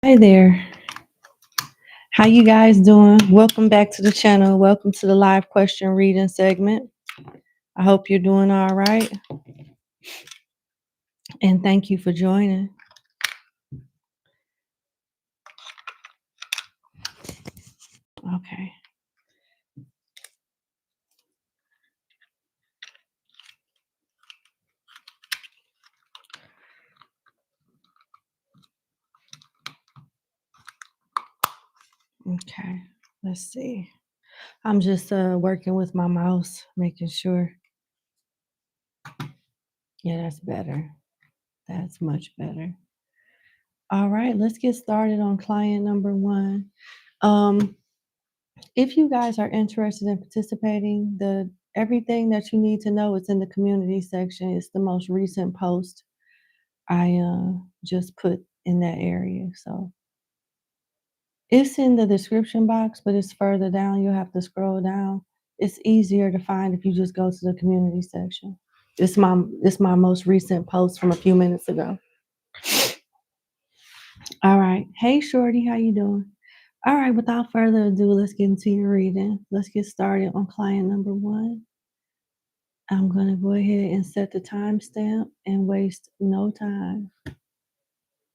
Hi there. How you guys doing? Welcome back to the channel. Welcome to the live question reading segment. I hope you're doing all right. And thank you for joining. Okay. Okay. Let's see. I'm just working with my mouse, making sure. Yeah, that's better. That's much better. All right, let's get started on client number one. If you guys are interested in participating, everything that you need to know is in the community section. It's the most recent post I just put in that area. So it's in the description box, but it's further down. You'll have to scroll down. It's easier to find if you just go to the community section. It's my most recent post from a few minutes ago. All right. Hey Shorty, how you doing? All right, without further ado, let's get into your reading. Let's get started on client number one. I'm gonna go ahead and set the timestamp and waste no time.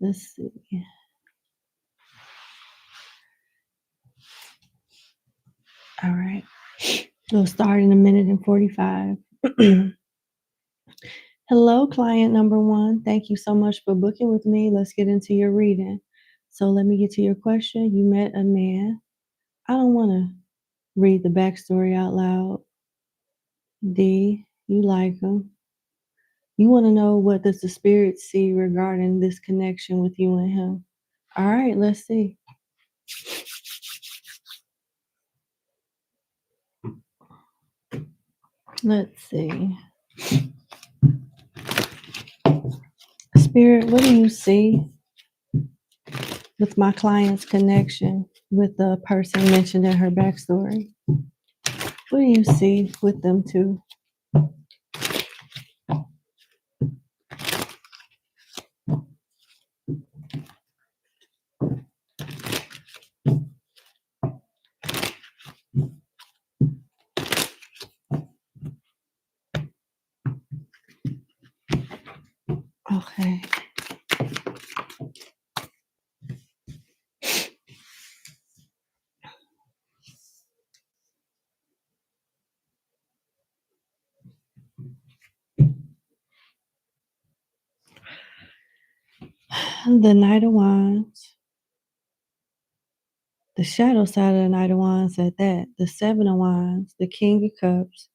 Let's see. All right. We'll start in a minute and 45. Hello, client number one. Thank you so much for booking with me. Let's get into your reading. So let me get to your question. You met a man. I don't want to read the backstory out loud. D, you like him. You want to know what does the spirit see regarding this connection with you and him. All right, let's see. Let's see. Spirit, what do you see with my client's connection with the person mentioned in her backstory? What do you see with them two? Okay. The Knight of Wands. The shadow side of the Knight of Wands at that. The Seven of Wands. The King of Cups.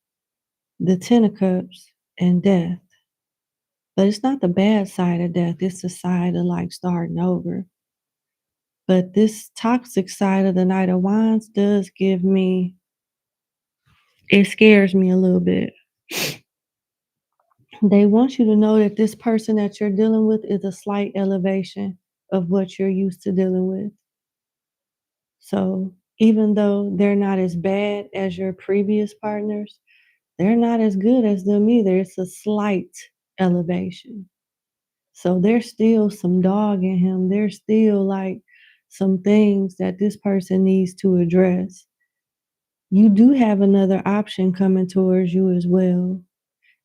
The Ten of Cups. And Death. But it's not the bad side of death. It's the side of like starting over. But this toxic side of the Knight of Wands does give me, it scares me a little bit. They want you to know that this person that you're dealing with is a slight elevation of what you're used to dealing with. So even though they're not as bad as your previous partners, they're not as good as them either. It's a slight elevation. So there's still some dog in him. There's still like some things that this person needs to address. You do have another option coming towards you as well.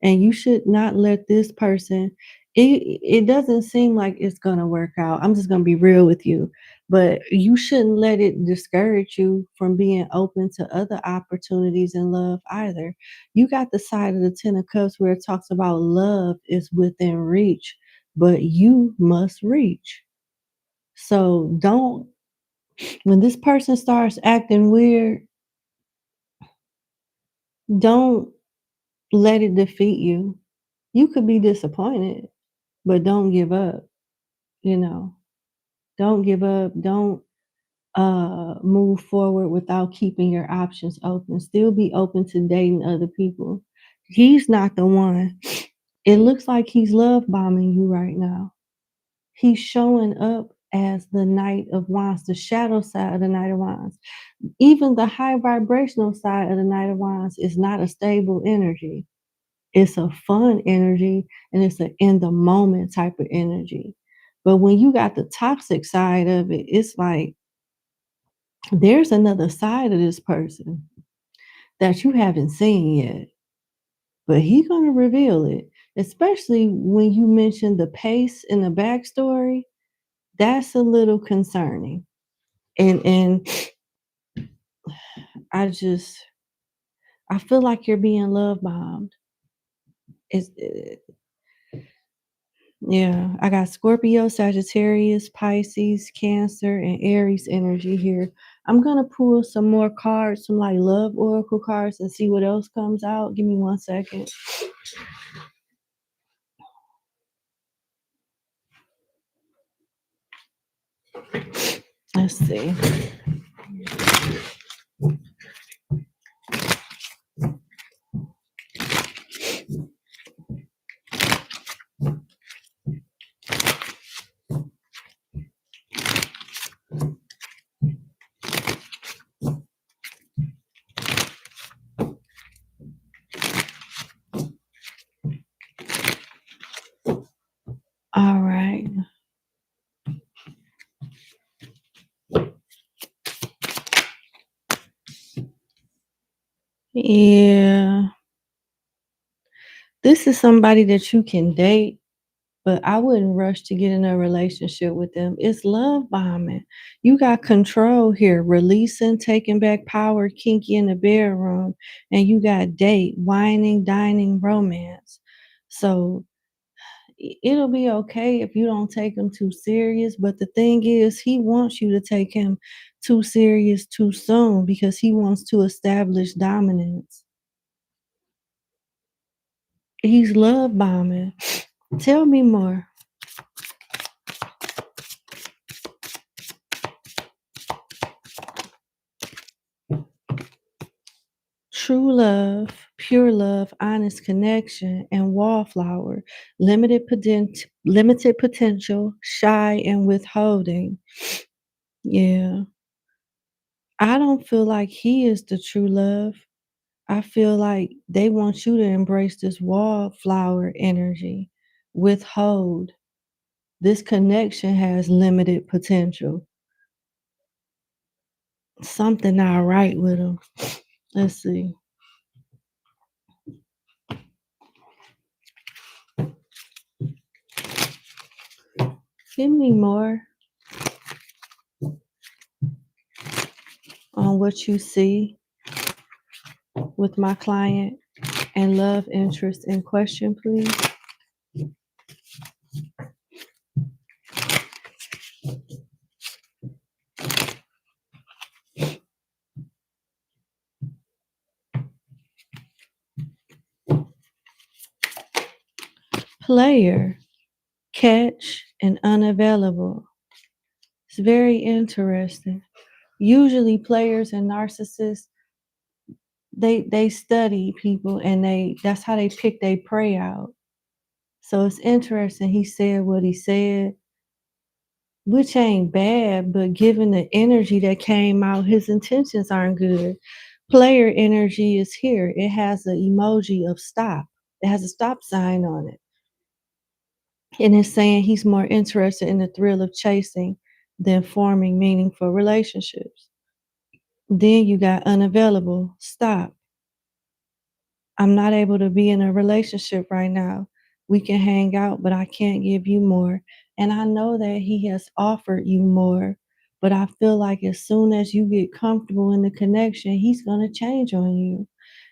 And you should not let this person, it doesn't seem like it's going to work out. I'm just going to be real with you. But you shouldn't let it discourage you from being open to other opportunities in love either. You got the side of the Ten of Cups where it talks about love is within reach, but you must reach. So don't, when this person starts acting weird, don't let it defeat you. You could be disappointed, but don't give up, you know. Don't give up. Don't move forward without keeping your options open. Still be open to dating other people. He's not the one. It looks like he's love bombing you right now. He's showing up as the Knight of Wands, the shadow side of the Knight of Wands. Even the high vibrational side of the Knight of Wands is not a stable energy. It's a fun energy and it's an in the moment type of energy. But when you got the toxic side of it, it's like there's another side of this person that you haven't seen yet, but he's gonna reveal it. Especially when you mention the pace in the backstory, that's a little concerning. And I just I feel like you're being love bombed. It's yeah, I got Scorpio, Sagittarius, Pisces, Cancer, and Aries energy here. I'm gonna pull some more cards, some like love oracle cards, and see what else comes out. Give me 1 second. Let's see. All right. Yeah. This is somebody that you can date, but I wouldn't rush to get in a relationship with them. It's love bombing. You got control here, releasing, taking back power, kinky in the bedroom, and you got date, whining, dining, romance. So it'll be okay if you don't take him too serious. But the thing is, he wants you to take him too serious too soon because he wants to establish dominance. He's love bombing. Tell me more. True love, pure love, honest connection, and wallflower. Limited potential, shy and withholding. Yeah. I don't feel like he is the true love. I feel like they want you to embrace this wallflower energy. Withhold. This connection has limited potential. Something not right with him. Let's see. Give me more on what you see with my client and love interest in question, please. Player, catch, and unavailable. It's very interesting. Usually players and narcissists, they study people and that's how they pick their prey out. So it's interesting he said what he said, which ain't bad, but given the energy that came out, his intentions aren't good. Player energy is here. It has an emoji of stop. It has a stop sign on it. And it's saying he's more interested in the thrill of chasing than forming meaningful relationships. Then you got unavailable, stop. I'm not able to be in a relationship right now. We can hang out, but I can't give you more. And I know that he has offered you more, but I feel like as soon as you get comfortable in the connection, he's going to change on you.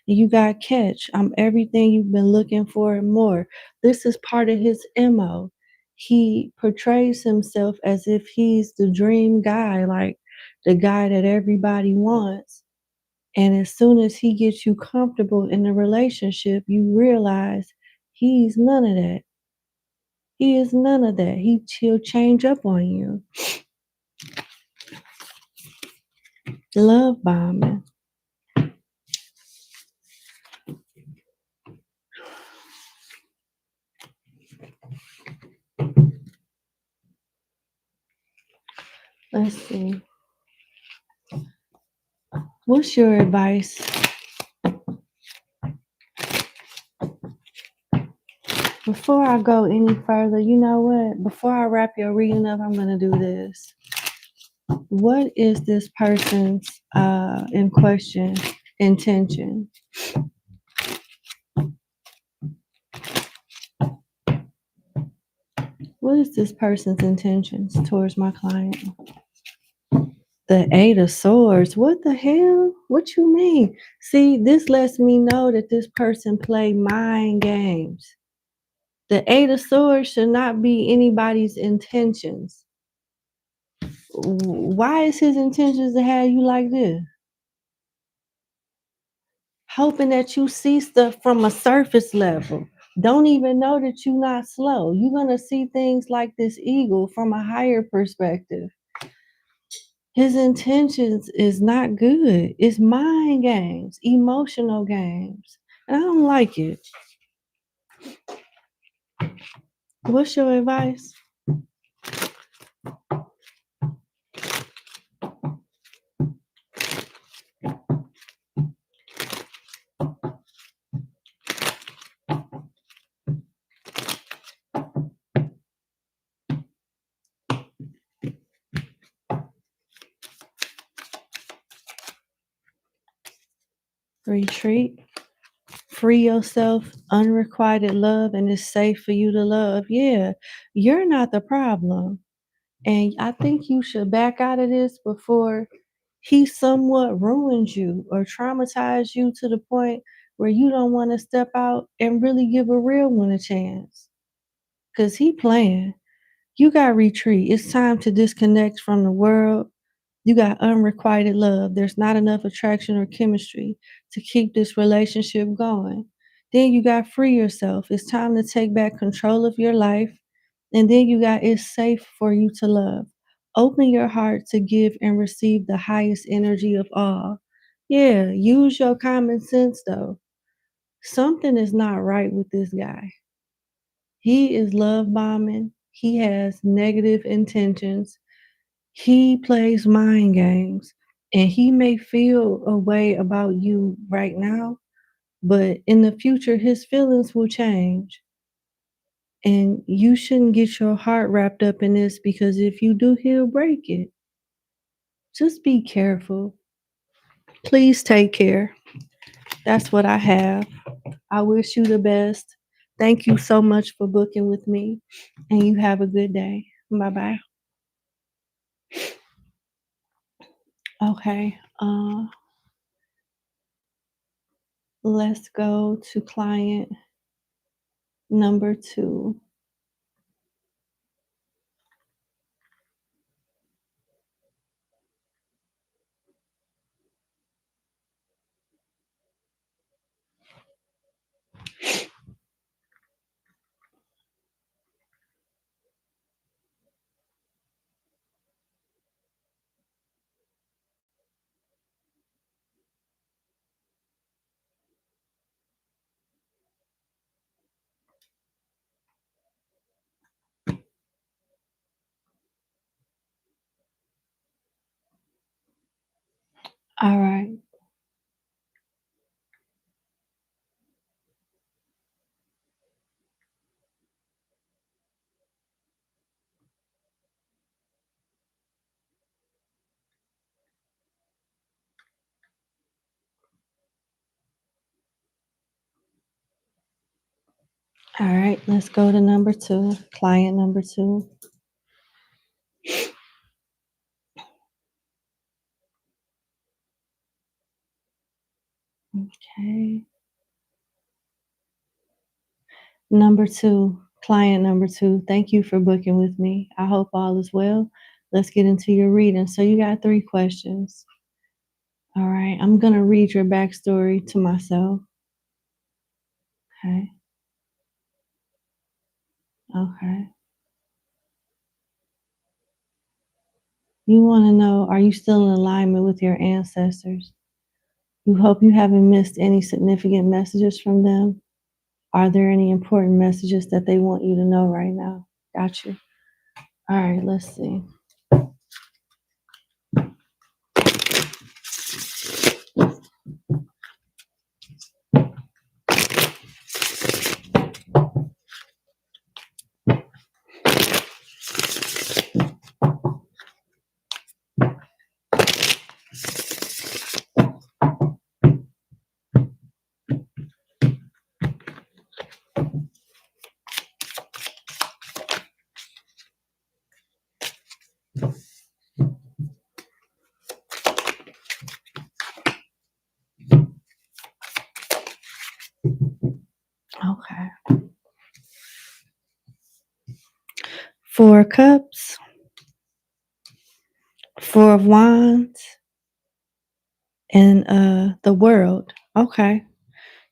And you got catch. I'm everything you've been looking for and more. This is part of his MO. He portrays himself as if he's the dream guy, like the guy that everybody wants. And as soon as he gets you comfortable in the relationship, you realize he's none of that. He is none of that. He'll change up on you. Love bombing. Let's see. What's your advice Before I go any further, you know what? Before I wrap your reading up, I'm going to do this. What is this person's in question intention? What is this person's intentions towards my client? The Eight of Swords. What the hell? What you mean? See, this lets me know that this person play mind games. The Eight of Swords should not be anybody's intentions. Why is his intentions to have you like this? Hoping that you see stuff from a surface level. Don't even know that you're not slow. You're going to see things like this eagle from a higher perspective. His intentions is not good. It's mind games, emotional games. And I don't like it. What's your advice? Retreat. Free yourself, unrequited love, and it's safe for you to love. Yeah, you're not the problem. And I think you should back out of this before he somewhat ruins you or traumatizes you to the point where you don't want to step out and really give a real one a chance. Because he playing. You got retreat. It's time to disconnect from the world. You got unrequited love. There's not enough attraction or chemistry to keep this relationship going. Then you got free yourself. It's time to take back control of your life. And then you got it's safe for you to love. Open your heart to give and receive the highest energy of all. Yeah, use your common sense though. Something is not right with this guy. He is love bombing. He has negative intentions. He plays mind games, and he may feel a way about you right now, but in the future, his feelings will change. And you shouldn't get your heart wrapped up in this because if you do, he'll break it. Just be careful. Please take care. That's what I have. I wish you the best. Thank you so much for booking with me, and you have a good day. Bye bye. Okay. Let's go to client number 2. All right. All right. Let's go to number 2, client number 2. Okay. Number 2, client number 2. Thank you for booking with me. I hope all is well. Let's get into your reading. So you got 3 questions. All right. I'm going to read your backstory to myself. Okay. Okay. You want to know, are you still in alignment with your ancestors? You hope you haven't missed any significant messages from them. Are there any important messages that they want you to know right now? Got you. All right, let's see. Okay. 4 of Cups, 4 of Wands, and the World. Okay.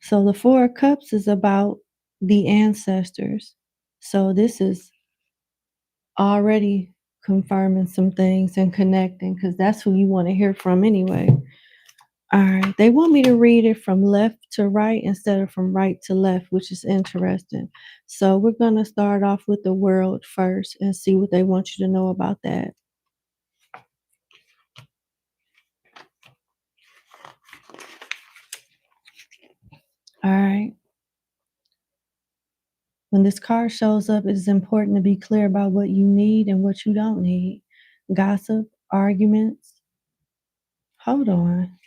So the 4 of Cups is about the ancestors. So this is already confirming some things and connecting because that's who you want to hear from anyway. All right. They want me to read it from left to right instead of from right to left, which is interesting. So we're going to start off with the World first and see what they want you to know about that. All right. When this card shows up, it is important to be clear about what you need and what you don't need. Gossip, arguments. Hold on.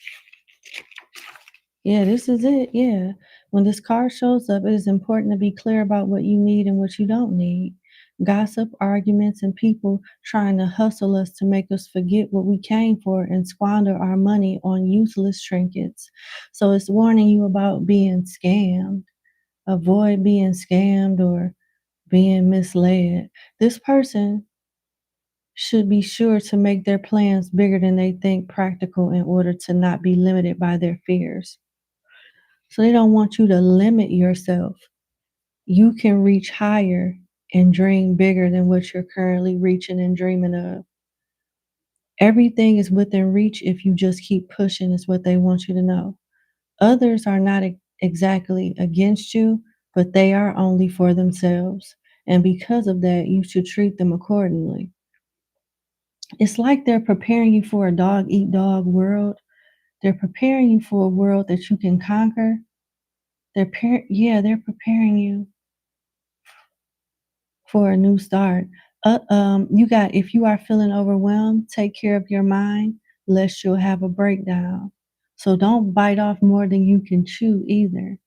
Yeah, this is it. Yeah. When this card shows up, it is important to be clear about what you need and what you don't need. Gossip, arguments, and people trying to hustle us to make us forget what we came for and squander our money on useless trinkets. So it's warning you about being scammed. Avoid being scammed or being misled. This person should be sure to make their plans bigger than they think practical in order to not be limited by their fears. So they don't want you to limit yourself. You can reach higher and dream bigger than what you're currently reaching and dreaming of. Everything is within reach if you just keep pushing, is what they want you to know. Others are not exactly against you, but they are only for themselves. And because of that, you should treat them accordingly. It's like they're preparing you for a dog eat dog world. They're preparing you for a world that you can conquer. They're preparing you for a new start. You got, if you are feeling overwhelmed, take care of your mind, lest you'll have a breakdown. So don't bite off more than you can chew either.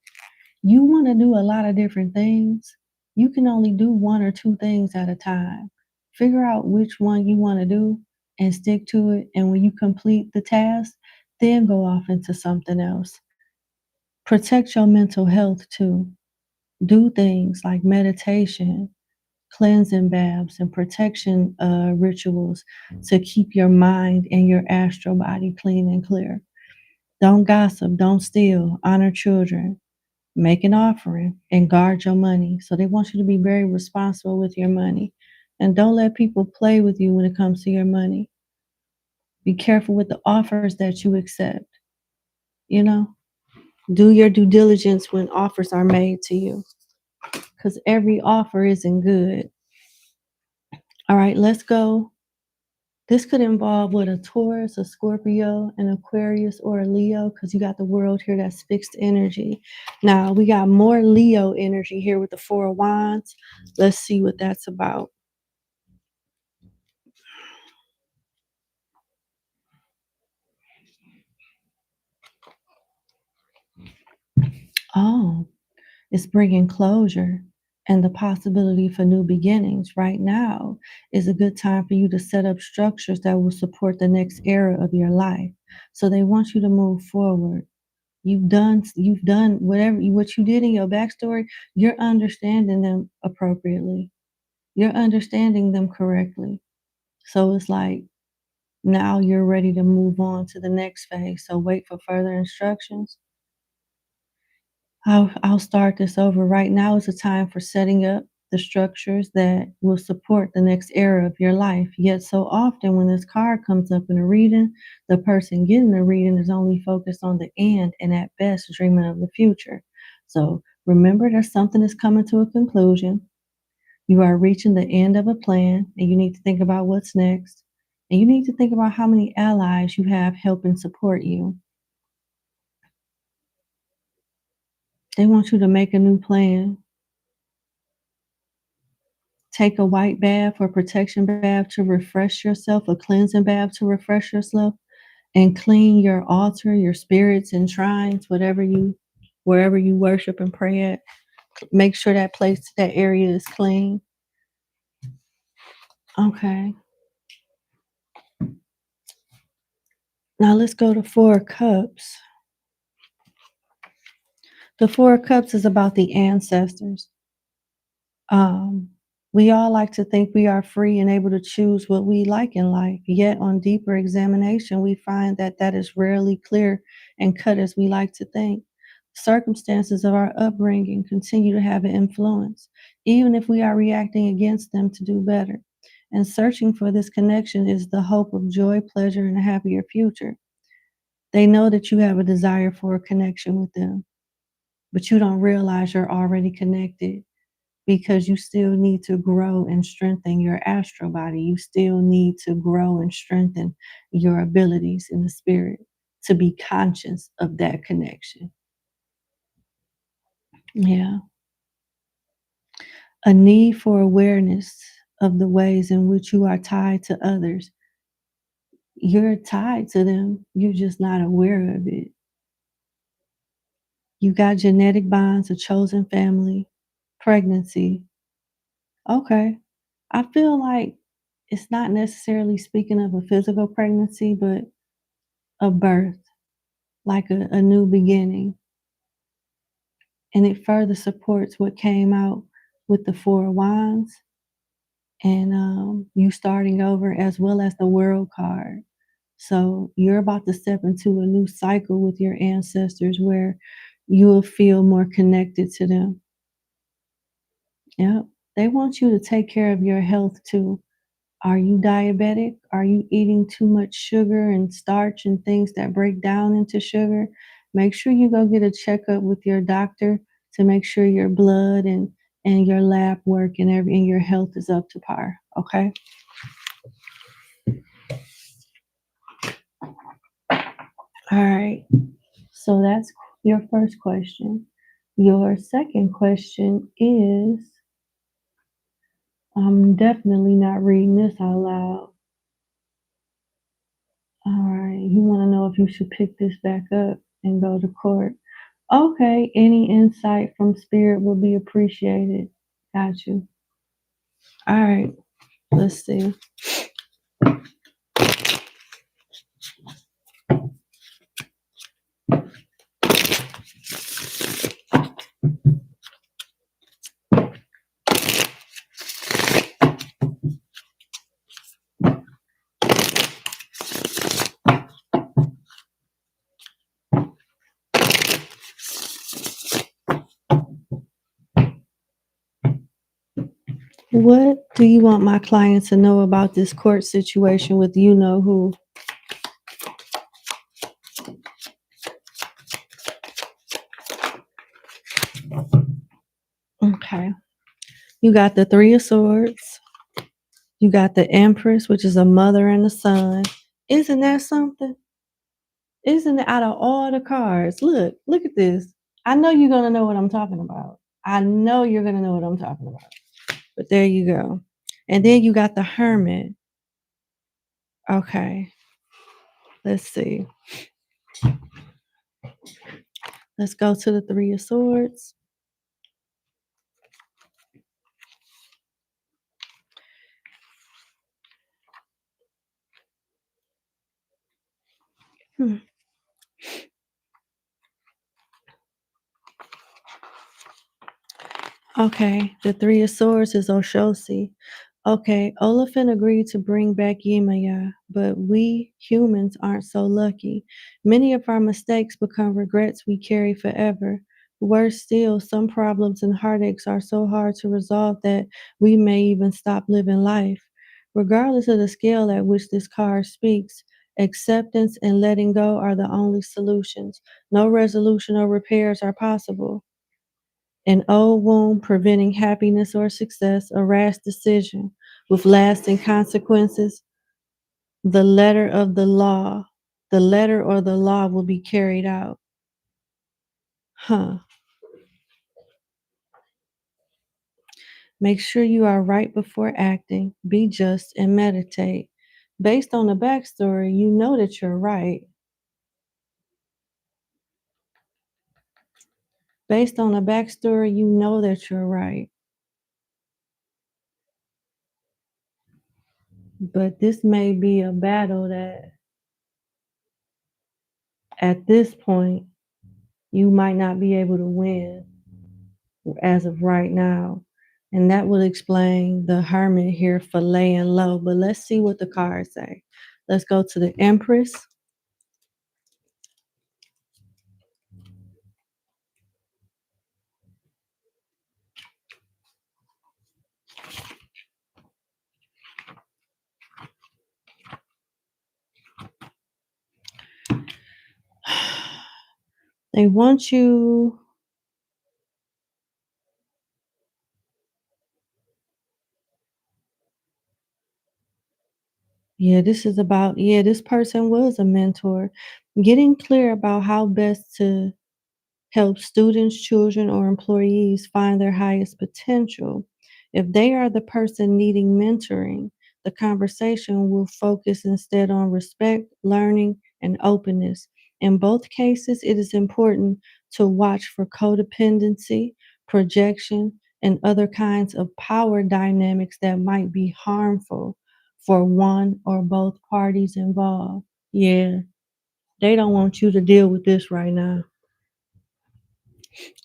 You want to do a lot of different things. You can only do one or two things at a time. Figure out which one you want to do and stick to it. And when you complete the task, then go off into something else. Protect your mental health too. Do things like meditation, cleansing baths, and protection rituals to keep your mind and your astral body clean and clear. Don't gossip, don't steal, honor children, make an offering, and guard your money. So they want you to be very responsible with your money. And don't let people play with you when it comes to your money. Be careful with the offers that you accept. You know, do your due diligence when offers are made to you because every offer isn't good. All right, let's go. This could involve what, a Taurus, a Scorpio, an Aquarius, or a Leo, because you got the world here that's fixed energy. Now we got more Leo energy here with the Four of Wands. Let's see what that's about. Oh, it's bringing closure and the possibility for new beginnings. Right now is a good time for you to set up structures that will support the next era of your life. So they want you to move forward. You've done what you did in your backstory. You're understanding them appropriately. You're understanding them correctly. So it's like now you're ready to move on to the next phase. So wait for further instructions. I'll start this over. Right now is a time for setting up the structures that will support the next era of your life. Yet so often when this card comes up in a reading, the person getting the reading is only focused on the end and at best dreaming of the future. So remember that something is coming to a conclusion. You are reaching the end of a plan and you need to think about what's next. And you need to think about how many allies you have helping support you. They want you to make a new plan. Take a white bath or protection bath to refresh yourself, a cleansing bath to refresh yourself, and clean your altar, your spirits and shrines, wherever you worship and pray at. Make sure that area is clean. Okay. Now let's go to Four of Cups. The Four of Cups is about the ancestors. Um, we all like to think we are free and able to choose what we like in life. Yet, on deeper examination, we find that that is rarely clear and cut as we like to think. Circumstances of our upbringing continue to have an influence, even if we are reacting against them to do better. And searching for this connection is the hope of joy, pleasure, and a happier future. They know that you have a desire for a connection with them, but you don't realize you're already connected because you still need to grow and strengthen your astral body. You still need to grow and strengthen your abilities in the spirit to be conscious of that connection. Yeah. A need for awareness of the ways in which you are tied to others. You're tied to them, you're just not aware of it. You got genetic bonds, a chosen family, pregnancy. Okay. I feel like it's not necessarily speaking of a physical pregnancy, but a birth, like a new beginning. And it further supports what came out with the Four of Wands and you starting over, as well as the World card. So you're about to step into a new cycle with your ancestors where you will feel more connected to them. Yep. They want you to take care of your health too. Are you diabetic? Are you eating too much sugar and starch and things that break down into sugar? Make sure you go get a checkup with your doctor to make sure your blood and your lab work and your health is up to par. Okay. All right. So that's your first question. Your second question is, I'm definitely not reading this out loud. All right. You want to know if you should pick this back up and go to court. Okay. Any insight from spirit will be appreciated. Got you. All right. Let's see. What do you want my client to know about this court situation with you know who? Okay. You got the Three of Swords. You got the Empress, which is a mother and a son. Isn't that something? Isn't it out of all the cards? Look at this. I know you're going to know what I'm talking about. I know you're going to know what I'm talking about. But there you go. And then you got the Hermit. Okay. Let's see. Let's go to the Three of Swords. Hmm. Okay, the Three of Swords is Oshosi. Okay, Oliphant agreed to bring back Yemaya, but we humans aren't so lucky. Many of our mistakes become regrets we carry forever. Worse still, some problems and heartaches are so hard to resolve that we may even stop living life. Regardless of the scale at which this card speaks, acceptance and letting go are the only solutions. No resolution or repairs are possible. An old wound preventing happiness or success, a rash decision with lasting consequences, the letter of the law, the letter or the law will be carried out. Huh. Make sure you are right before acting, be just, and meditate. Based on the backstory, you know that you're right. Based on the backstory, you know that you're right. But this may be a battle that at this point You might not be able to win as of right now. And that would explain the Hermit here for laying low. But let's see what the cards say. Let's go to the Empress. They want you. Yeah, this is about, yeah, this person was a mentor. Getting clear about how best to help students, children, or employees find their highest potential. If they are the person needing mentoring, the conversation will focus instead on respect, learning, and openness. In both cases, it is important to watch for codependency, projection, and other kinds of power dynamics that might be harmful for one or both parties involved. Yeah, they don't want you to deal with this right now.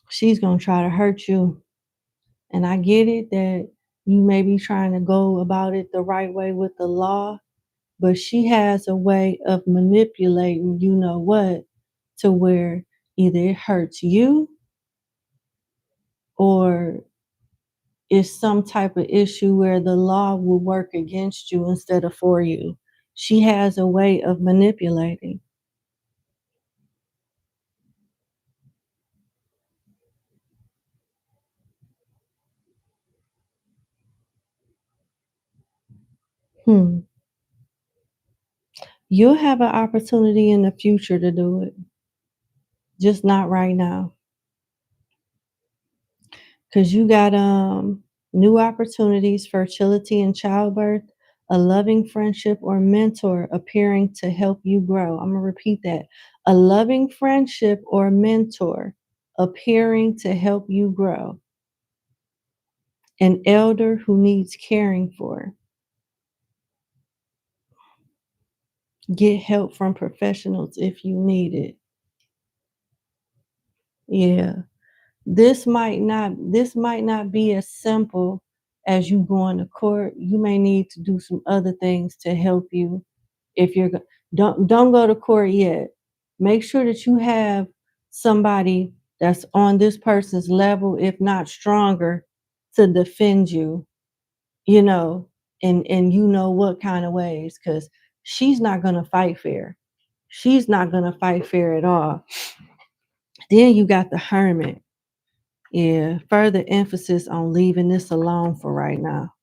She's gonna try to hurt you. And I get it that you may be trying to go about it the right way with the law, but she has a way of manipulating, you know what, to where either it hurts you or it's some type of issue where the law will work against you instead of for you. She has a way of manipulating. Hmm. You'll have an opportunity in the future to do it, just not right now. Because you got new opportunities, fertility and childbirth, a loving friendship or mentor appearing to help you grow. I'm gonna repeat that. A loving friendship or mentor appearing to help you grow. An elder who needs caring for. Get help from professionals if you need it. Yeah. This might not be as simple as you going to court. You may need to do some other things to help you. If you're don't go to court yet. Make sure that you have somebody that's on this person's level, if not stronger, to defend you, you know, and you know what kind of ways, because she's not gonna fight fair. She's not gonna fight fair at all. Then you got the Hermit. Yeah, further emphasis on leaving this alone for right now.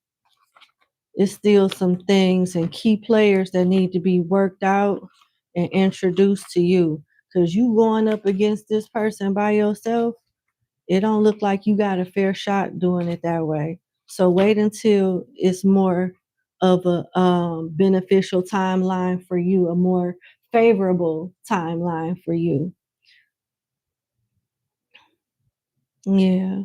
It's still some things and key players that need to be worked out and introduced to you. Cause you going up against this person by yourself, it don't look like you got a fair shot doing it that way. So wait until it's more of a beneficial timeline for you, a more favorable timeline for you. Yeah.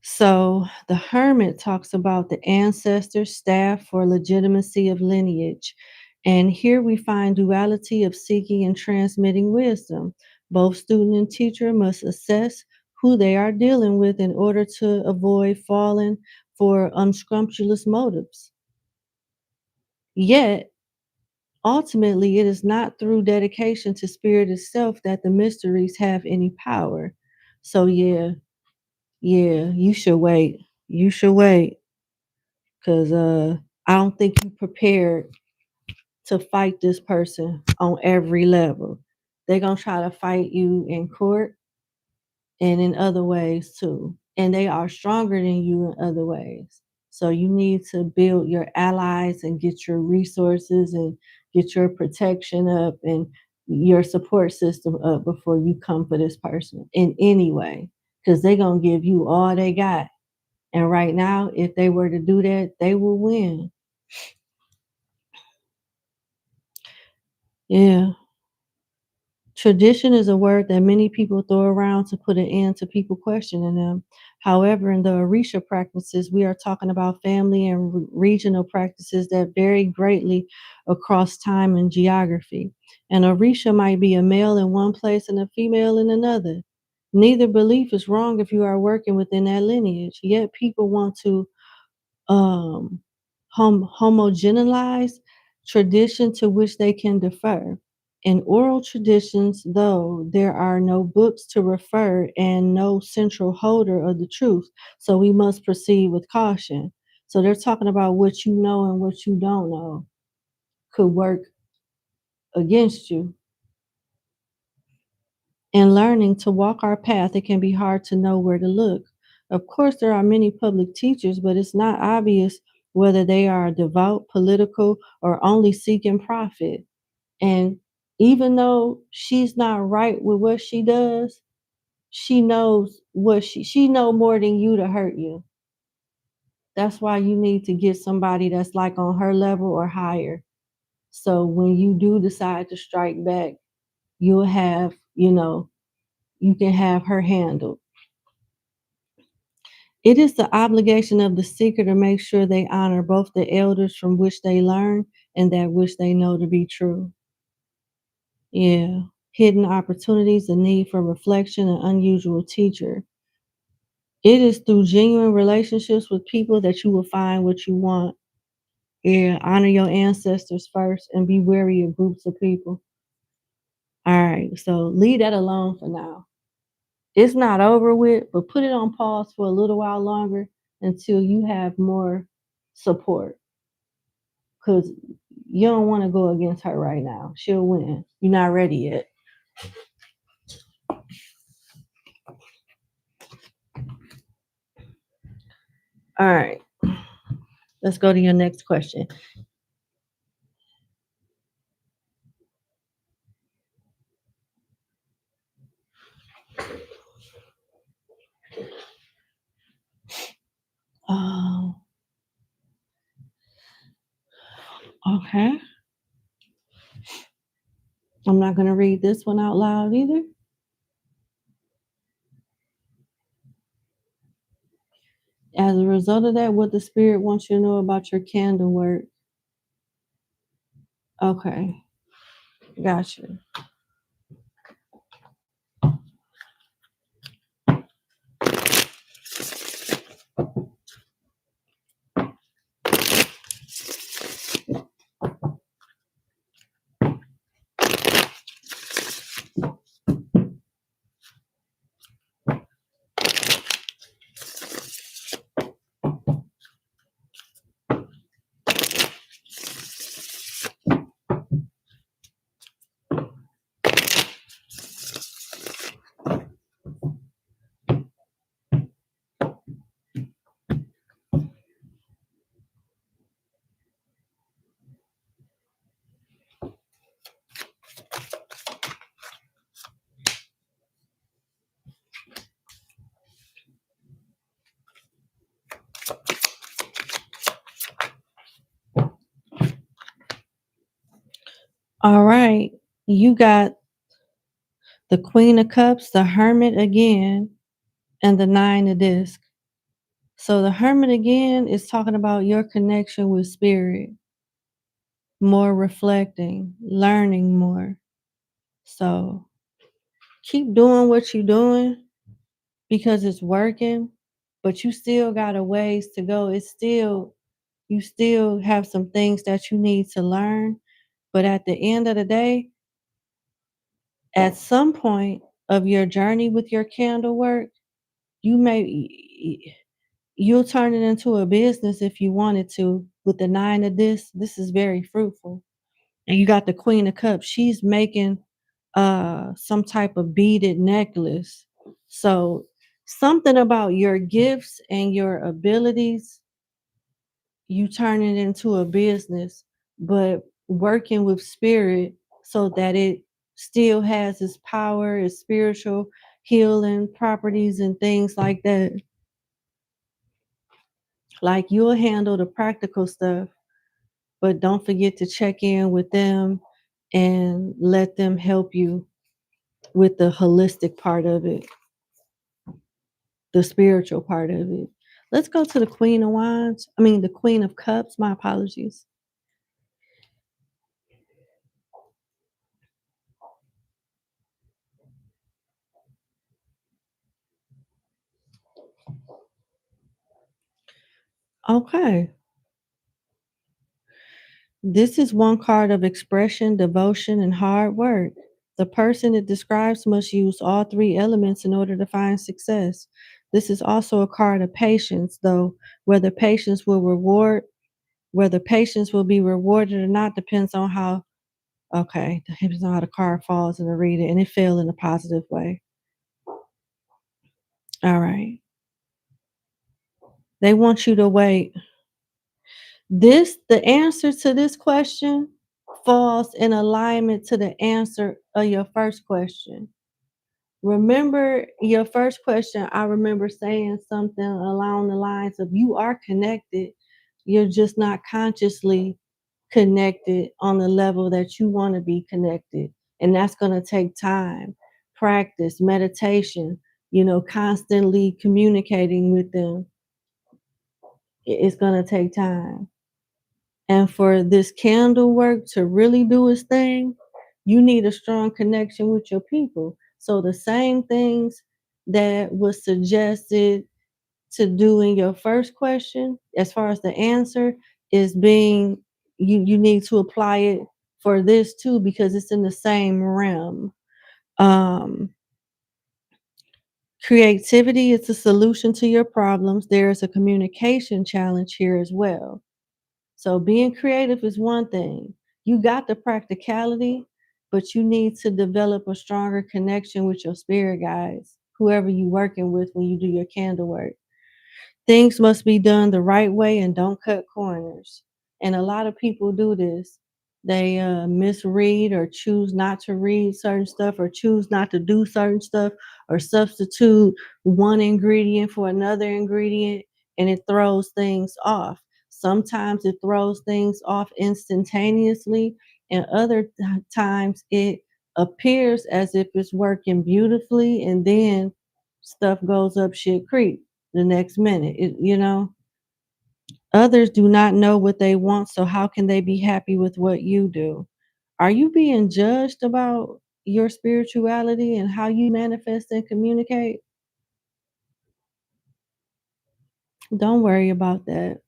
So the Hermit talks about the ancestors, staff for legitimacy of lineage. And here we find duality of seeking and transmitting wisdom. Both student and teacher must assess who they are dealing with in order to avoid falling for unscrumptious motives. Yet, ultimately, it is not through dedication to spirit itself that the mysteries have any power. So yeah, you should wait. You should wait. Cause I don't think you prepared to fight this person on every level. They're gonna try to fight you in court and in other ways too. And they are stronger than you in other ways. So you need to build your allies and get your resources and get your protection up and your support system up before you come for this person in any way. Because they're gonna give you all they got. And right now, if they were to do that, they will win. Yeah. Tradition is a word that many people throw around to put an end to people questioning them. However, in the Orisha practices, we are talking about family and regional practices that vary greatly across time and geography. An Orisha might be a male in one place and a female in another. Neither belief is wrong if you are working within that lineage, yet people want to um, homogeneize tradition to which they can defer. In oral traditions, though, there are no books to refer and no central holder of the truth, so we must proceed with caution. So they're talking about what you know and what you don't know could work against you. In learning to walk our path, it can be hard to know where to look. Of course, there are many public teachers, but it's not obvious whether they are devout, political, or only seeking profit. And even though she's not right with what she does, she knows what she know more than you to hurt you. That's why you need to get somebody that's like on her level or higher. So when you do decide to strike back, you'll have, you can have her handled. It is the obligation of the seeker to make sure they honor both the elders from which they learn and that which they know to be true. Yeah. Hidden opportunities, the need for reflection, an unusual teacher. It is through genuine relationships with people that you will find what you want. Yeah. Honor your ancestors first and be wary of groups of people. All right. So leave that alone for now. It's not over with, but put it on pause for a little while longer until you have more support. Because you don't want to go against her right now. She'll win. You're not ready yet. All right. Let's go to your next question. Oh, okay. I'm not going to read this one out loud either. As a result of that, what the spirit wants you to know about your candle work. Okay. Gotcha. All right. You got the Queen of Cups, the Hermit again, and the Nine of Discs. So the Hermit again is talking about your connection with spirit, more reflecting, learning more. So keep doing what you're doing because it's working, but you still got a ways to go. You still have some things that you need to learn. But at the end of the day, at some point of your journey with your candle work, you may you'll turn it into a business if you wanted to. With the Nine of this is very fruitful. And you got the Queen of Cups. She's making some type of beaded necklace. So something about your gifts and your abilities, you turn it into a business, but working with spirit so that it still has its power, its spiritual healing properties and things like that. Like you'll handle the practical stuff, but don't forget to check in with them and let them help you with the holistic part of it, the spiritual part of it. Let's go to the Queen of Wands. I mean, the Queen of Cups. My apologies. Okay. This is one card of expression, devotion, and hard work. The person it describes must use all three elements in order to find success. This is also a card of patience, though whether patience will be rewarded or not depends on how depends on how the card falls in the reader, and it fell in a positive way. All right. They want you to wait. The answer to this question falls in alignment to the answer of your first question. Remember your first question, I remember saying something along the lines of you are connected, you're just not consciously connected on the level that you want to be connected. And that's going to take time, practice, meditation, constantly communicating with them. It's going to take time. And for this candle work to really do its thing, you need a strong connection with your people. So the same things that was suggested to do in your first question, as far as the answer, is being you need to apply it for this too, because it's in the same realm. Um, Creativity is a solution to your problems. There is a communication challenge here as well. So being creative is one thing. You got the practicality, but you need to develop a stronger connection with your spirit guides, whoever you're working with when you do your candle work. Things must be done the right way and don't cut corners. And a lot of people do this. They misread or choose not to read certain stuff or choose not to do certain stuff or substitute one ingredient for another ingredient, and it throws things off. Sometimes it throws things off instantaneously, and other times it appears as if it's working beautifully, and then stuff goes up shit creek the next minute. Others do not know what they want, so how can they be happy with what you do? Are you being judged about your spirituality and how you manifest and communicate? Don't worry about that.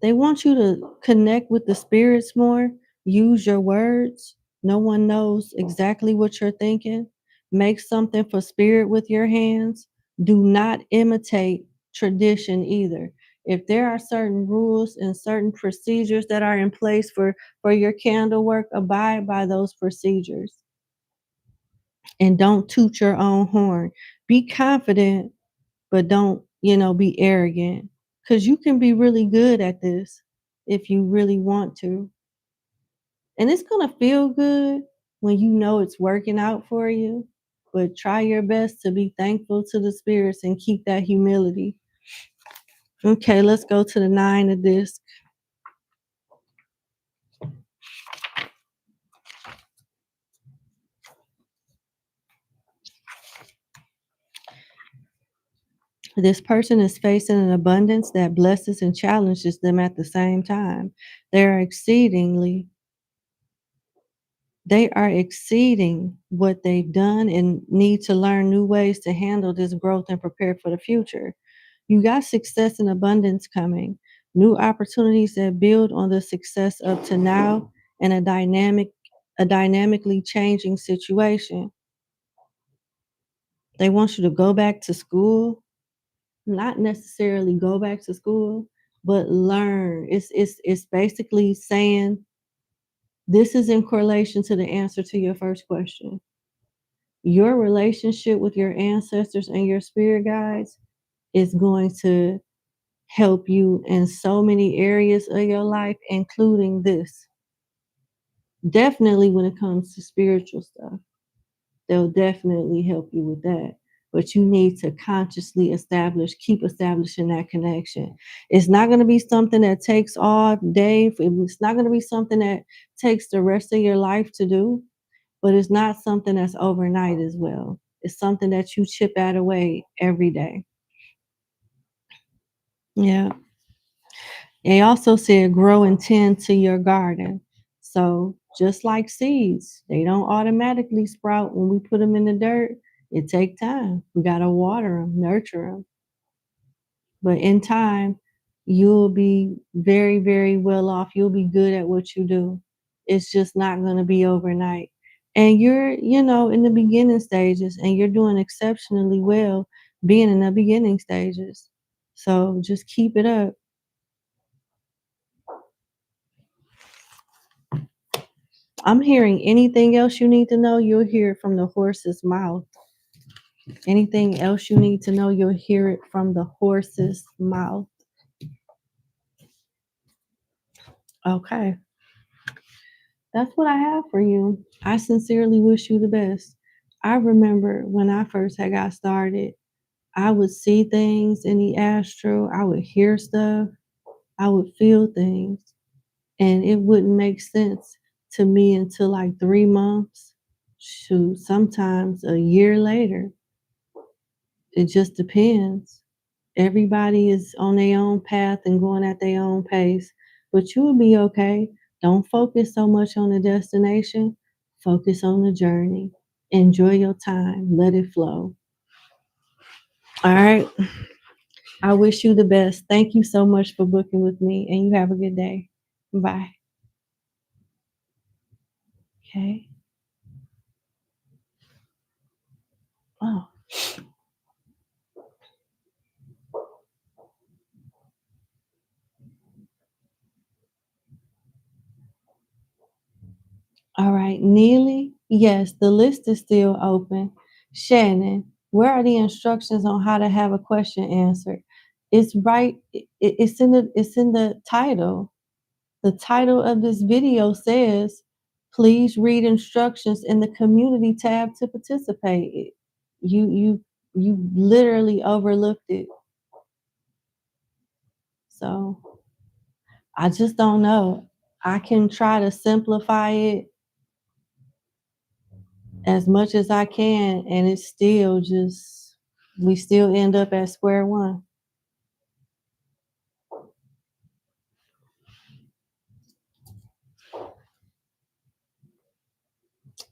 They want you to connect with the spirits more, use your words. No one knows exactly what you're thinking. Make something for spirit with your hands. Do not imitate tradition either. If there are certain rules and certain procedures that are in place for your candle work, abide by those procedures and don't toot your own horn. Be confident, but don't, be arrogant, because you can be really good at this if you really want to. And it's going to feel good when you know it's working out for you, but try your best to be thankful to the spirits and keep that humility. Okay, let's go to the 9 of discs. This person is facing an abundance that blesses and challenges them at the same time. They are exceeding what they've done and need to learn new ways to handle this growth and prepare for the future. You got success and abundance coming, new opportunities that build on the success up to now, and a dynamically changing situation. They want you to go back to school, not necessarily go back to school, but learn. It's basically saying this is in correlation to the answer to your first question. Your relationship with your ancestors and your spirit guides is going to help you in so many areas of your life, including this. Definitely when it comes to spiritual stuff, they'll definitely help you with that. But you need to consciously keep establishing that connection. It's not going to be something that takes all day. It's not going to be something that takes the rest of your life to do. but it's not something that's overnight as well. It's something that you chip at away every day. Yeah. They also said grow and tend to your garden. So just like seeds, they don't automatically sprout when we put them in the dirt. It takes time. We got to water them, nurture them. But in time, you'll be very, very well off. You'll be good at what you do. It's just not going to be overnight. And you're, in the beginning stages, and you're doing exceptionally well being in the beginning stages. So just keep it up. I'm hearing anything else you need to know, you'll hear it from the horse's mouth. Anything else you need to know, you'll hear it from the horse's mouth. Okay. That's what I have for you. I sincerely wish you the best. I remember when I first had got started, I would see things in the astral, I would hear stuff, I would feel things, and it wouldn't make sense to me until like 3 months, shoot, sometimes a year later. It just depends. Everybody is on their own path and going at their own pace, but you will be okay. Don't focus so much on the destination. Focus on the journey. Enjoy your time. Let it flow. All right. I wish you the best. Thank you so much for booking with me, and you have a good day. Bye. Okay. Oh. All right, Neely. Yes, the list is still open. Shannon, where are the instructions on how to have a question answered? It's right. It's in the title. The title of this video says, "Please read instructions in the community tab to participate." You literally overlooked it. So I just don't know. I can try to simplify it as much as I can, and it's still just, we still end up at square one.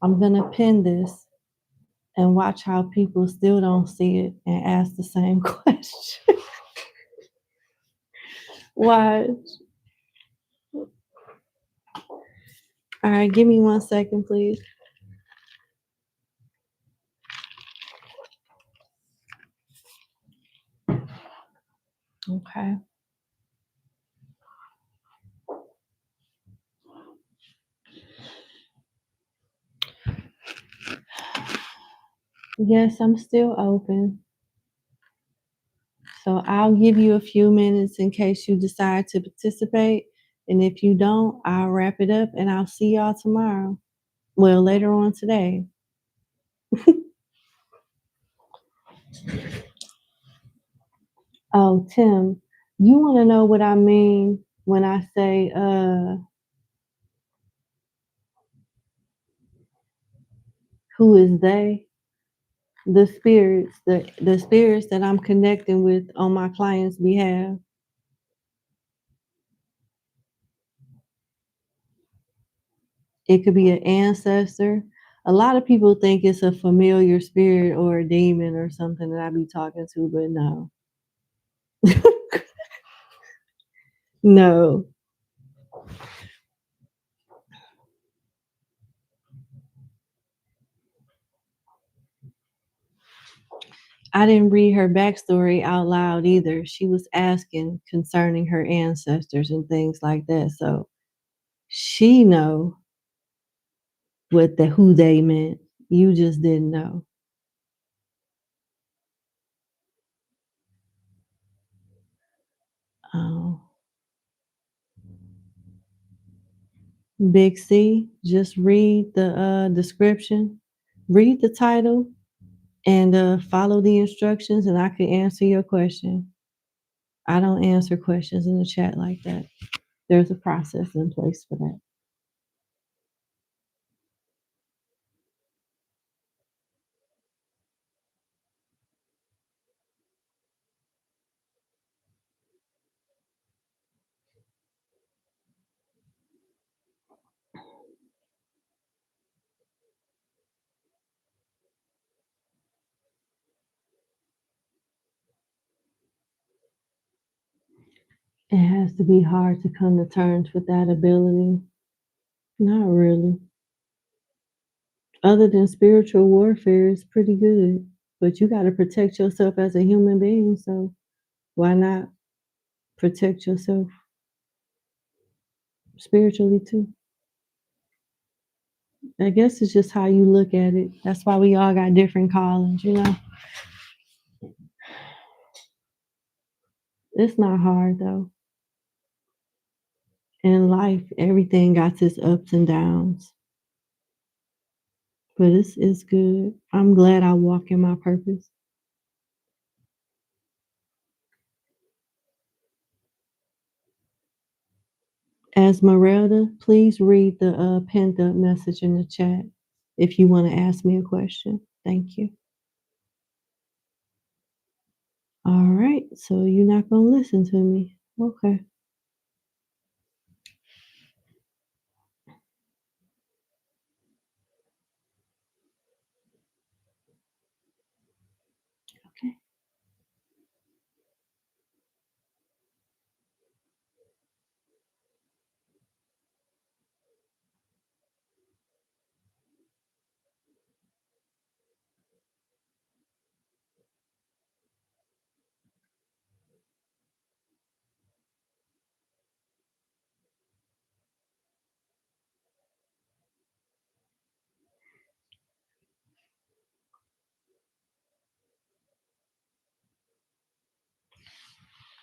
I'm gonna pin this and watch how people still don't see it and ask the same question. Watch. All right, give me 1 second, please. Okay. Yes, I'm still open. So I'll give you a few minutes in case you decide to participate. And if you don't, I'll wrap it up and I'll see y'all tomorrow. Well, later on today. Oh, Tim, you want to know what I mean when I say, who is they? The spirits that I'm connecting with on my client's behalf. It could be an ancestor. A lot of people think it's a familiar spirit or a demon or something that I be talking to, but no. No. I didn't read her backstory out loud either. She was asking concerning her ancestors and things like that. So she know what the who they meant. You just didn't know. Oh. Big C, just read the description, read the title, and follow the instructions, and I can answer your question. I don't answer questions in the chat like that. There's a process in place for that. It has to be hard to come to terms with that ability. Not really. Other than spiritual warfare, it's pretty good. But you got to protect yourself as a human being. So why not protect yourself spiritually too? I guess it's just how you look at it. That's why we all got different callings, you know? It's not hard though. In life, everything got its ups and downs. But it's good. I'm glad I walk in my purpose. Esmeralda, please read the pinned up message in the chat if you want to ask me a question. Thank you. All right, so you're not going to listen to me. Okay. Okay.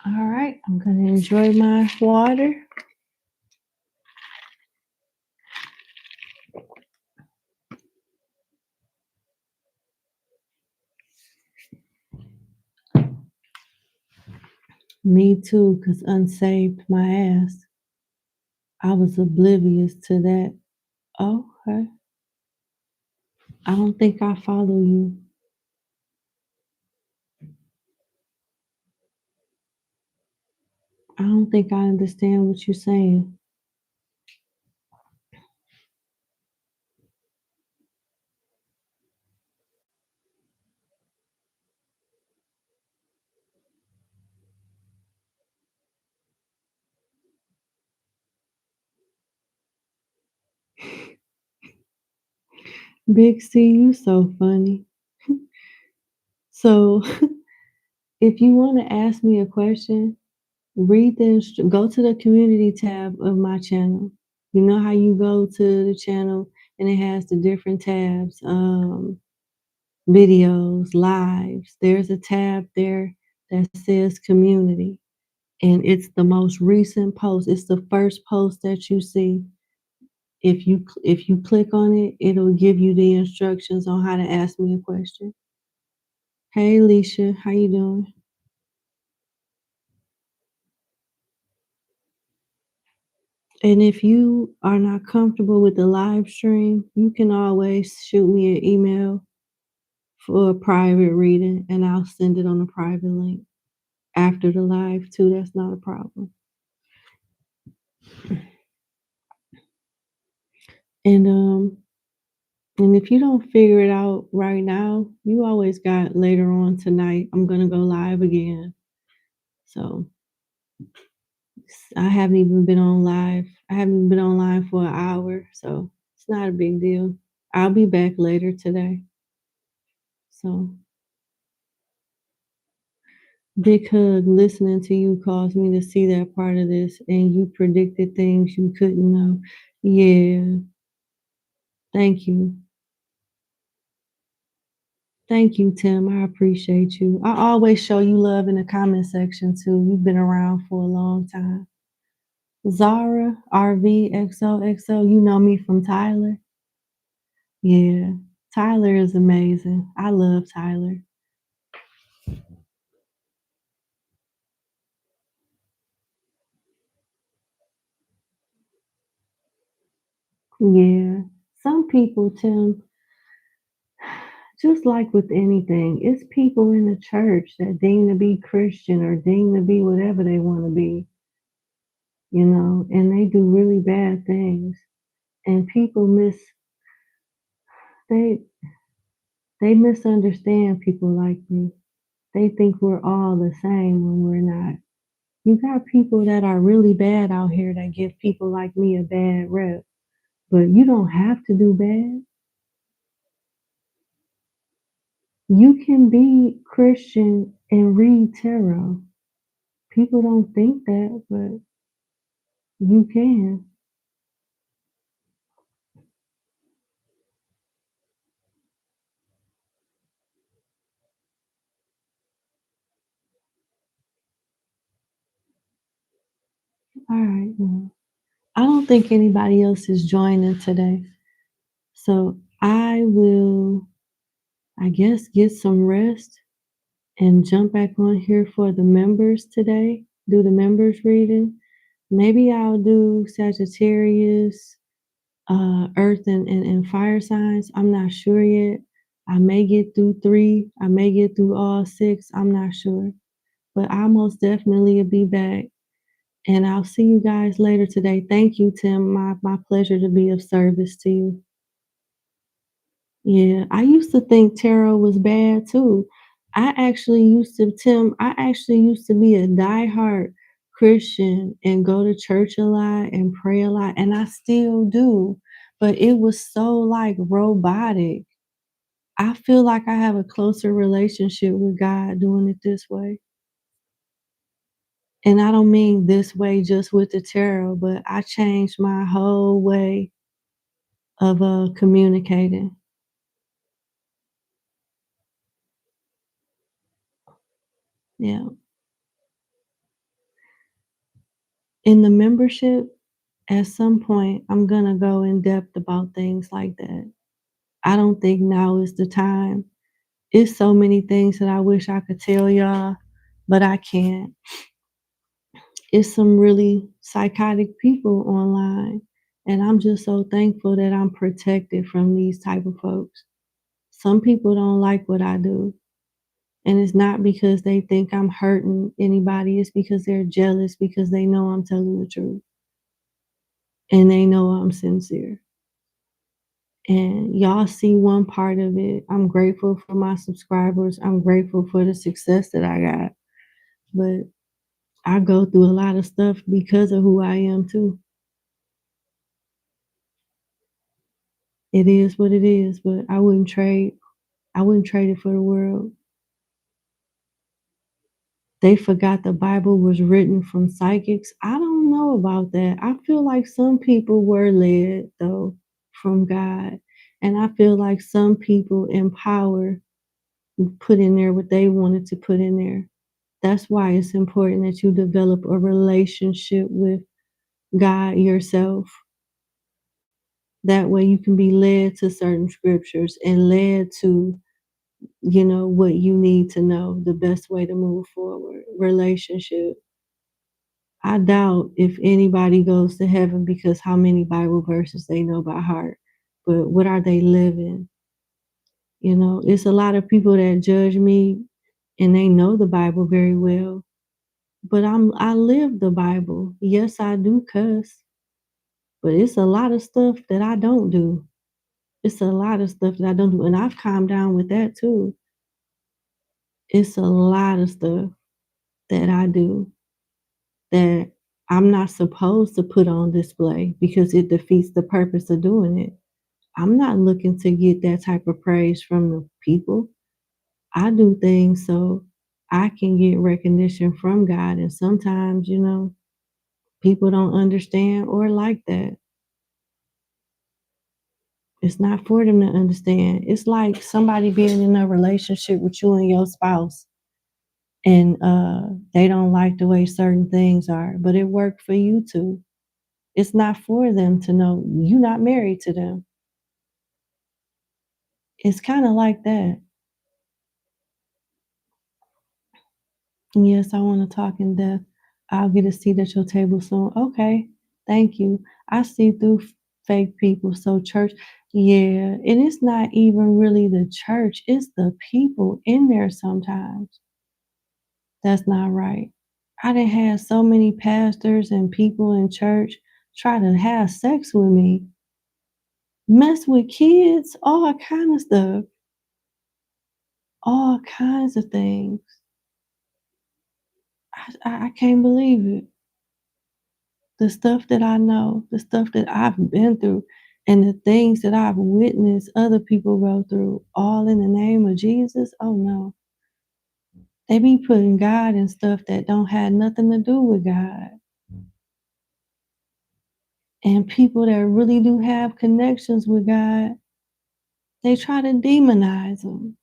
All right, I'm going to enjoy my water. Me too, because unsaved my ass. I was oblivious to that. Okay. I don't think I follow you. I don't think I understand what you're saying. Big C, you so funny. So if you want to ask me a question, go to the community tab of my channel. You know how you go to the channel and it has the different tabs, videos, lives. There's a tab there that says community, and it's the most recent post. It's the first post that you see. If you click on it, it'll give you the instructions on how to ask me a question. Hey, Alicia, how you doing? And if you are not comfortable with the live stream, you can always shoot me an email for a private reading and I'll send it on a private link after the live too. That's not a problem. And and if you don't figure it out right now, you always got later on tonight. I'm gonna go live again. So I haven't even been on live. I haven't been online for an hour, so it's not a big deal. I'll be back later today. So big hug. Listening to you caused me to see that part of this, and you predicted things you couldn't know. Yeah, thank you. Thank you, Tim. I appreciate you. I always show you love in the comment section too. You've been around for a long time. Zara, RVXOXO, you know me from Tyler. Yeah, Tyler is amazing. I love Tyler. Yeah, some people, Tim, just like with anything, it's people in the church that deem to be Christian or deem to be whatever they want to be, and they do really bad things. And people they they misunderstand people like me. They think we're all the same when we're not. You got people that are really bad out here that give people like me a bad rep, but you don't have to do bad. You can be Christian and read tarot. People don't think that, but you can. All right. Well, I don't think anybody else is joining today. So I will, I guess, get some rest and jump back on here for the members today, do the members reading. Maybe I'll do Sagittarius, earth and fire signs. I'm not sure yet. I may get through 3. I may get through all 6. I'm not sure. But I most definitely will be back. And I'll see you guys later today. Thank you, Tim. My pleasure to be of service to you. Yeah, I used to think tarot was bad too. I actually used to be a diehard Christian and go to church a lot and pray a lot, and I still do. But it was so like robotic. I feel like I have a closer relationship with God doing it this way. And I don't mean this way just with the tarot, but I changed my whole way of communicating. Yeah. In the membership, at some point, I'm gonna go in depth about things like that. I don't think now is the time. It's so many things that I wish I could tell y'all, but I can't. It's some really psychotic people online, and I'm just so thankful that I'm protected from these type of folks. Some people don't like what I do, and it's not because they think I'm hurting anybody. It's because they're jealous because they know I'm telling the truth and they know I'm sincere. And y'all see one part of it. I'm grateful for my subscribers. I'm grateful for the success that I got. But I go through a lot of stuff because of who I am too. It is what it is, but I wouldn't trade it for the world. They forgot the Bible was written from psychics. I don't know about that. I feel like some people were led though from God. And I feel like some people in power put in there what they wanted to put in there. That's why it's important that you develop a relationship with God yourself. That way you can be led to certain scriptures and led to, what you need to know, the best way to move forward. Relationship. I doubt if anybody goes to heaven because how many Bible verses they know by heart, but what are they living? It's a lot of people that judge me and they know the Bible very well, but I live the Bible. Yes, I do cuss, but it's a lot of stuff that I don't do. It's a lot of stuff that I don't do, and I've calmed down with that too. It's a lot of stuff that I do that I'm not supposed to put on display because it defeats the purpose of doing it. I'm not looking to get that type of praise from the people. I do things so I can get recognition from God, and sometimes, people don't understand or like that. It's not for them to understand. It's like somebody being in a relationship with you and your spouse and they don't like the way certain things are, but it worked for you two. It's not for them to know you're not married to them. It's kind of like that. Yes, I want to talk in depth. I'll get a seat at your table soon. Okay, thank you. I see through fake people. So church, yeah, and it's not even really the church. It's the people in there sometimes. That's not right. I done had so many pastors and people in church try to have sex with me, mess with kids, all kind of stuff, all kinds of things. I can't believe it. The stuff that I know, the stuff that I've been through, and the things that I've witnessed other people go through, all in the name of Jesus. Oh no. They be putting God in stuff that don't have nothing to do with God. And people that really do have connections with God, they try to demonize them.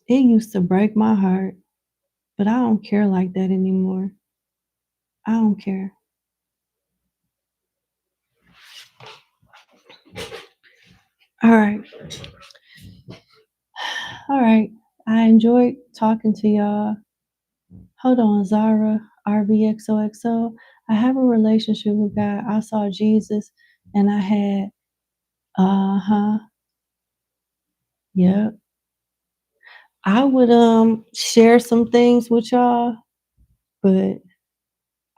It used to break my heart, but I don't care like that anymore. I don't care. All right. All right. I enjoyed talking to y'all. Hold on, Zara, RBXOXO. I have a relationship with God. I saw Jesus and I had, uh-huh, yep. I would share some things with y'all, but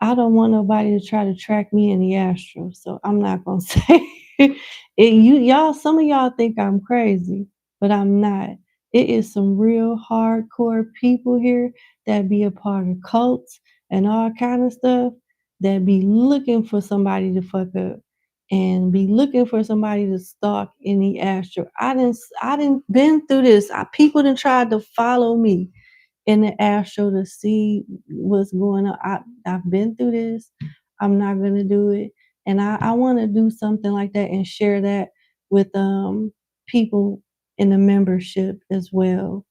I don't want nobody to try to track me in the astral, so I'm not gonna say it. Y'all, some of y'all think I'm crazy, but I'm not. It is some real hardcore people here that be a part of cults and all kind of stuff that be looking for somebody to fuck up and be looking for somebody to stalk in the astral. I didn't been through this. People done tried to follow me in the astral to see what's going on. I've been through this. I'm not gonna do it. And I wanna do something like that and share that with people in the membership as well,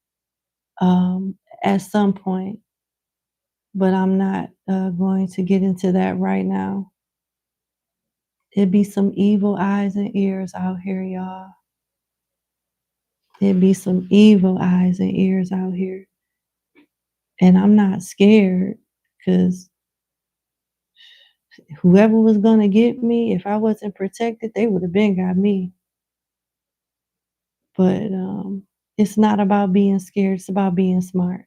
at some point. But I'm not going to get into that right now. It be some evil eyes and ears out here, y'all. It be some evil eyes and ears out here. And I'm not scared because whoever was gonna get me, if I wasn't protected, they would have been got me. But it's not about being scared, it's about being smart.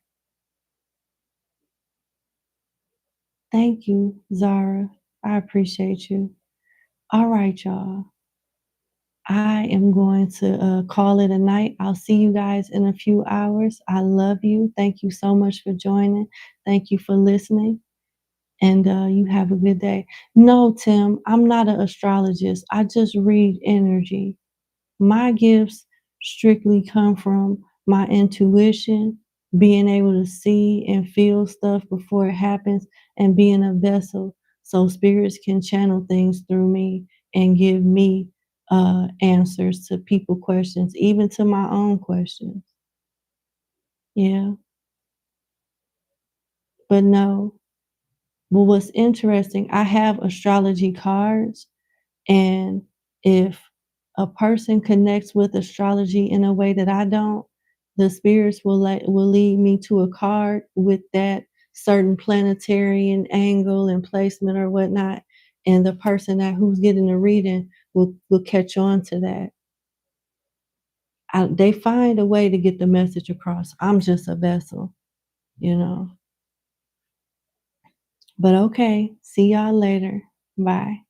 Thank you, Zara. I appreciate you. All right, y'all. I am going to call it a night. I'll see you guys in a few hours. I love you. Thank you so much for joining. Thank you for listening. And you have a good day. No, Tim, I'm not an astrologist. I just read energy. My gifts strictly come from my intuition, being able to see and feel stuff before it happens, and being a vessel so spirits can channel things through me and give me answers to people questions, even to my own questions. Yeah, but no. But what's interesting, I have astrology cards. And if a person connects with astrology in a way that I don't, the spirits will lead me to a card with that certain planetary and angle and placement or whatnot. And the person who's getting the reading will catch on to that. They find a way to get the message across. I'm just a vessel, you know. But okay, see y'all later. Bye.